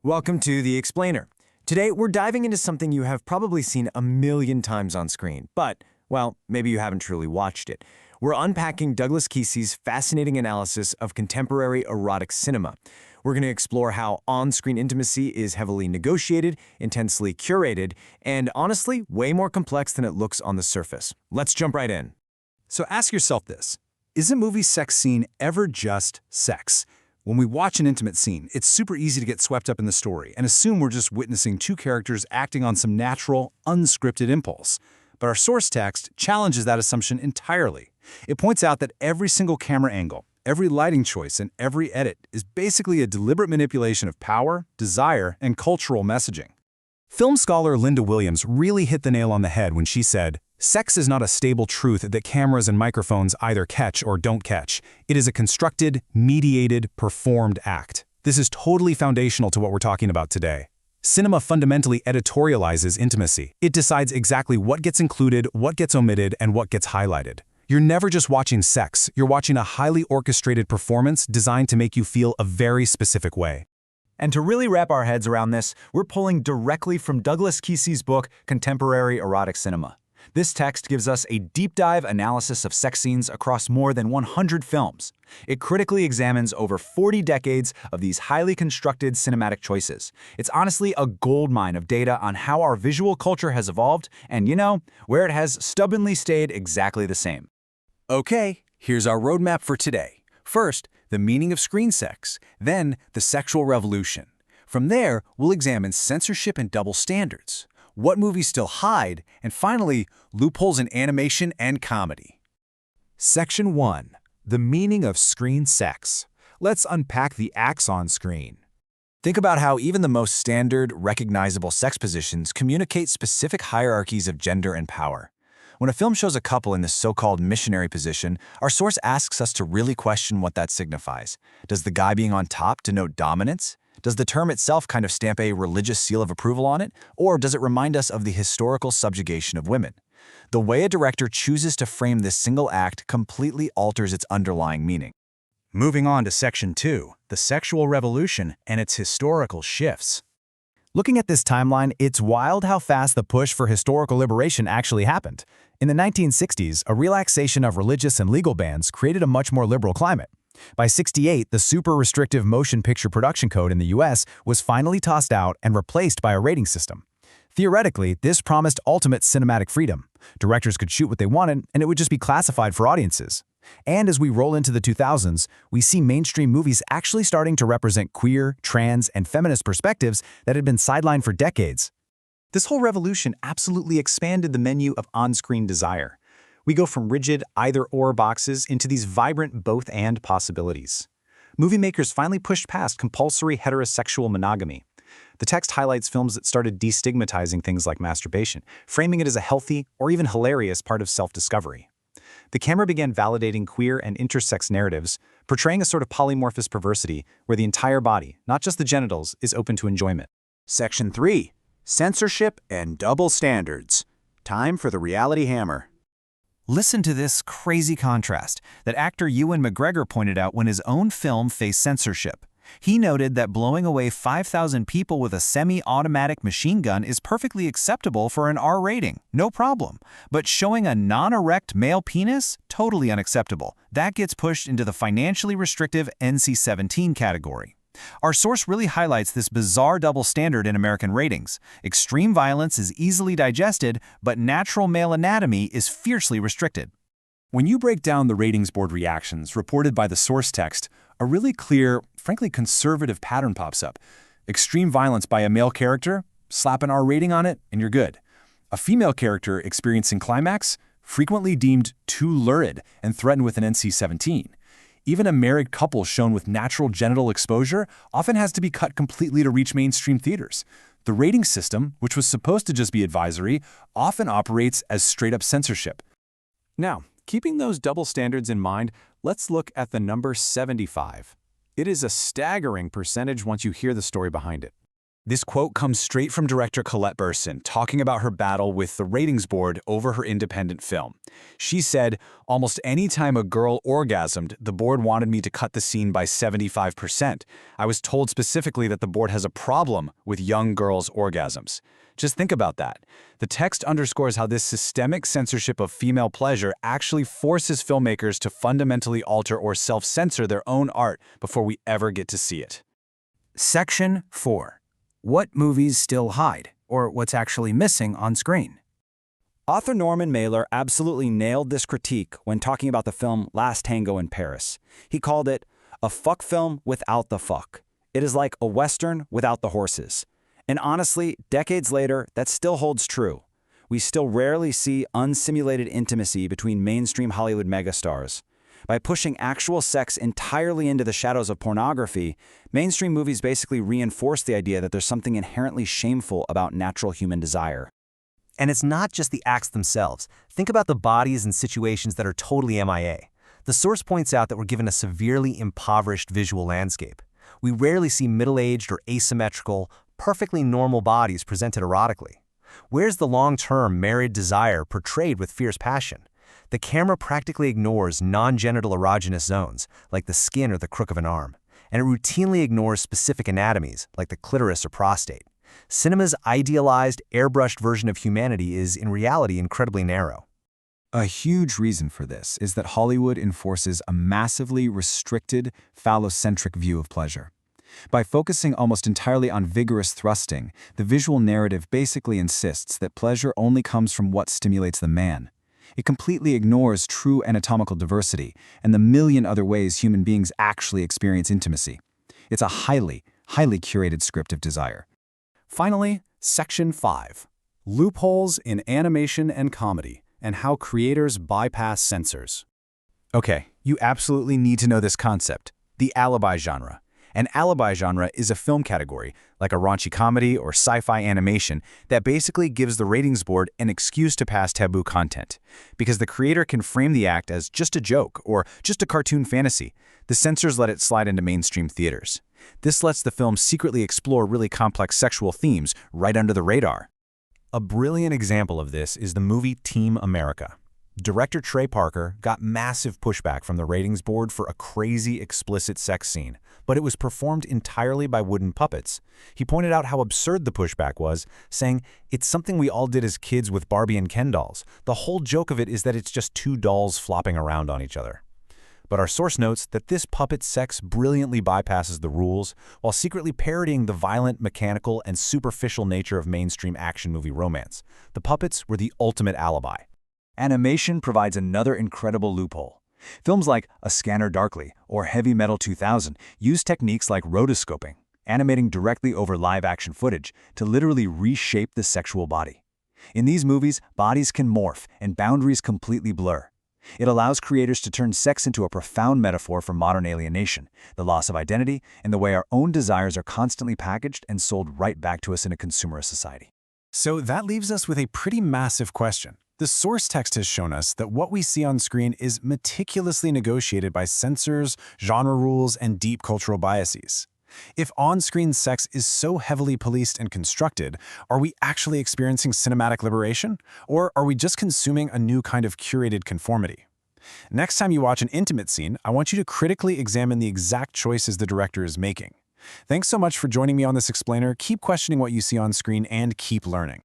Welcome to The Explainer. Today, we're diving into something you have probably seen a million times on screen, but, well, maybe you haven't truly watched it. We're unpacking Douglas Keesey's fascinating analysis of contemporary erotic cinema. We're going to explore how on-screen intimacy is heavily negotiated, intensely curated, and honestly, way more complex than it looks on the surface. Let's jump right in. So ask yourself this: is a movie sex scene ever just sex? When we watch an intimate scene, it's super easy to get swept up in the story and assume we're just witnessing two characters acting on some natural, unscripted impulse. But our source text challenges that assumption entirely. It points out that every single camera angle, every lighting choice, and every edit is basically a deliberate manipulation of power, desire, and cultural messaging. Film scholar Linda Williams really hit the nail on the head when she said, "Sex is not a stable truth that cameras and microphones either catch or don't catch. It is a constructed, mediated, performed act." This is totally foundational to what we're talking about today. Cinema fundamentally editorializes intimacy. It decides exactly what gets included, what gets omitted, and what gets highlighted. You're never just watching sex, you're watching a highly orchestrated performance designed to make you feel a very specific way. And to really wrap our heads around this, we're pulling directly from Douglas Keesey's book, Contemporary Erotic Cinema. This text gives us a deep dive analysis of sex scenes across more than 100 films. It critically examines over 40 decades of these highly constructed cinematic choices. It's honestly a goldmine of data on how our visual culture has evolved and, where it has stubbornly stayed exactly the same. Okay, here's our roadmap for today. First, the meaning of screen sex, then the sexual revolution. From there, we'll examine censorship and double standards, what movies still hide, and finally, loopholes in animation and comedy. Section 1. The meaning of screen sex. Let's unpack the acts on screen. Think about how even the most standard, recognizable sex positions communicate specific hierarchies of gender and power. When a film shows a couple in this so-called missionary position, our source asks us to really question what that signifies. Does the guy being on top denote dominance? Does the term itself kind of stamp a religious seal of approval on it? Or does it remind us of the historical subjugation of women? The way a director chooses to frame this single act completely alters its underlying meaning. Moving on to Section 2, the sexual revolution and its historical shifts. Looking at this timeline, it's wild how fast the push for historical liberation actually happened. In the 1960s, a relaxation of religious and legal bans created a much more liberal climate. By '68, the super restrictive motion picture production code in the US was finally tossed out and replaced by a rating system. Theoretically, this promised ultimate cinematic freedom. Directors could shoot what they wanted, and it would just be classified for audiences. And as we roll into the 2000s, we see mainstream movies actually starting to represent queer, trans, and feminist perspectives that had been sidelined for decades. This whole revolution absolutely expanded the menu of on-screen desire. We go from rigid either-or boxes into these vibrant both-and possibilities. Movie makers finally pushed past compulsory heterosexual monogamy. The text highlights films that started destigmatizing things like masturbation, framing it as a healthy or even hilarious part of self-discovery. The camera began validating queer and intersex narratives, portraying a sort of polymorphous perversity where the entire body, not just the genitals, is open to enjoyment. Section 3. Censorship and double standards. Time for the reality hammer. Listen to this crazy contrast that actor Ewan McGregor pointed out when his own film faced censorship. He noted that blowing away 5,000 people with a semi-automatic machine gun is perfectly acceptable for an R rating, no problem. But showing a non-erect male penis? Totally unacceptable. That gets pushed into the financially restrictive NC-17 category. Our source really highlights this bizarre double standard in American ratings. Extreme violence is easily digested, but natural male anatomy is fiercely restricted. When you break down the ratings board reactions reported by the source text, a really clear, frankly conservative pattern pops up. Extreme violence by a male character, slap an R rating on it, and you're good. A female character experiencing climax, frequently deemed too lurid and threatened with an NC-17. Even a married couple shown with natural genital exposure often has to be cut completely to reach mainstream theaters. The rating system, which was supposed to just be advisory, often operates as straight-up censorship. Now, keeping those double standards in mind, let's look at the number 75. It is a staggering percentage once you hear the story behind it. This quote comes straight from director Colette Burson, talking about her battle with the ratings board over her independent film. She said, "Almost any time a girl orgasmed, the board wanted me to cut the scene by 75%. I was told specifically that the board has a problem with young girls' orgasms." Just think about that. The text underscores how this systemic censorship of female pleasure actually forces filmmakers to fundamentally alter or self-censor their own art before we ever get to see it. Section 4. What movies still hide, or what's actually missing on screen? Author Norman Mailer absolutely nailed this critique when talking about the film Last Tango in Paris. He called it a fuck film without the fuck. It is like a Western without the horses. And honestly, decades later, that still holds true. We still rarely see unsimulated intimacy between mainstream Hollywood megastars. By pushing actual sex entirely into the shadows of pornography, mainstream movies basically reinforce the idea that there's something inherently shameful about natural human desire. And it's not just the acts themselves. Think about the bodies and situations that are totally MIA. The source points out that we're given a severely impoverished visual landscape. We rarely see middle-aged or asymmetrical, perfectly normal bodies presented erotically. Where's the long-term married desire portrayed with fierce passion? The camera practically ignores non-genital erogenous zones, like the skin or the crook of an arm, and it routinely ignores specific anatomies, like the clitoris or prostate. Cinema's idealized, airbrushed version of humanity is, in reality, incredibly narrow. A huge reason for this is that Hollywood enforces a massively restricted, phallocentric view of pleasure. By focusing almost entirely on vigorous thrusting, the visual narrative basically insists that pleasure only comes from what stimulates the man. It completely ignores true anatomical diversity and the million other ways human beings actually experience intimacy. It's a highly curated script of desire. Finally, Section 5. Loopholes in animation and comedy, and how creators bypass censors. Okay, you absolutely need to know this concept, the alibi genre. An alibi genre is a film category, like a raunchy comedy or sci-fi animation, that basically gives the ratings board an excuse to pass taboo content. Because the creator can frame the act as just a joke or just a cartoon fantasy, the censors let it slide into mainstream theaters. This lets the film secretly explore really complex sexual themes right under the radar. A brilliant example of this is the movie Team America. Director Trey Parker got massive pushback from the ratings board for a crazy, explicit sex scene, but it was performed entirely by wooden puppets. He pointed out how absurd the pushback was, saying, "It's something we all did as kids with Barbie and Ken dolls. The whole joke of it is that it's just two dolls flopping around on each other." But our source notes that this puppet sex brilliantly bypasses the rules while secretly parodying the violent, mechanical, and superficial nature of mainstream action movie romance. The puppets were the ultimate alibi. Animation provides another incredible loophole. Films like A Scanner Darkly or Heavy Metal 2000 use techniques like rotoscoping, animating directly over live-action footage to literally reshape the sexual body. In these movies, bodies can morph and boundaries completely blur. It allows creators to turn sex into a profound metaphor for modern alienation, the loss of identity, and the way our own desires are constantly packaged and sold right back to us in a consumerist society. So that leaves us with a pretty massive question. The source text has shown us that what we see on screen is meticulously negotiated by censors, genre rules, and deep cultural biases. If on-screen sex is so heavily policed and constructed, are we actually experiencing cinematic liberation? Or are we just consuming a new kind of curated conformity? Next time you watch an intimate scene, I want you to critically examine the exact choices the director is making. Thanks so much for joining me on this explainer. Keep questioning what you see on screen and keep learning.